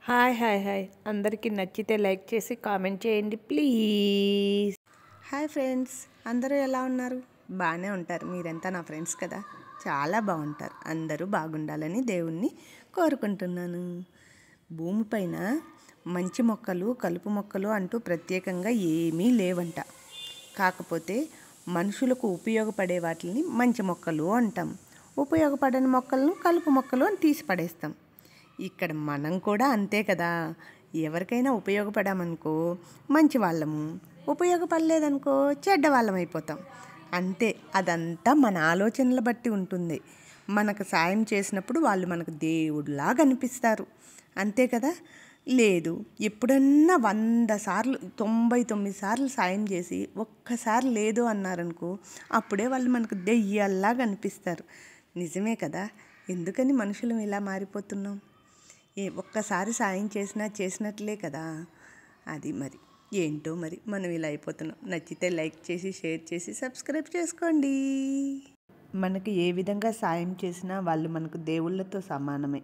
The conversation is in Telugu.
హాయ్ హాయ్ హాయ్ అందరికీ నచ్చితే లైక్ చేసి కామెంట్ చేయండి ప్లీజ్. హాయ్ ఫ్రెండ్స్, అందరూ ఎలా ఉన్నారు? బాగానే ఉంటారు. మీరంతా నా ఫ్రెండ్స్ కదా, చాలా బాగుంటారు. అందరూ బాగుండాలని దేవుణ్ణి కోరుకుంటున్నాను. భూమిపైన మంచి మొక్కలు కలుపు మొక్కలు అంటూ ప్రత్యేకంగా ఏమీ లేవంట. కాకపోతే మనుషులకు ఉపయోగపడే వాటిని మంచి మొక్కలు అంటాం, ఉపయోగపడని మొక్కలను కలుపు మొక్కలు అని తీసి పడేస్తాం. ఇక్కడ మనం కూడా అంతే కదా. ఎవరికైనా ఉపయోగపడామనుకో మంచి వాళ్ళము, ఉపయోగపడలేదనుకో చెడ్డ వాళ్ళం అయిపోతాం. అంతే, అదంతా మన ఆలోచనల బట్టి ఉంటుంది. మనకు సాయం చేసినప్పుడు వాళ్ళు మనకు దేవుడిలాగా అనిపిస్తారు, అంతే కదా. లేదు, ఎప్పుడన్నా 100 సార్లు 99 సార్లు సాయం చేసి ఒక్కసారి లేదు అన్నారనుకో అప్పుడే వాళ్ళు మనకు దెయ్యాల్లాగా అనిపిస్తారు. నిజమే కదా. ఎందుకని మనుషులం ఇలా మారిపోతున్నాం? ఒక్కసారి సాయం చేసినట్లే కదా. అది మరి ఏంటో మరి మనం ఇలా అయిపోతున్నాం. నచ్చితే లైక్ చేసి షేర్ చేసి సబ్స్క్రైబ్ చేసుకోండి. మనకి ఏ విధంగా సాయం చేసినా వాళ్ళు మనకు దేవుళ్ళతో సమానమే.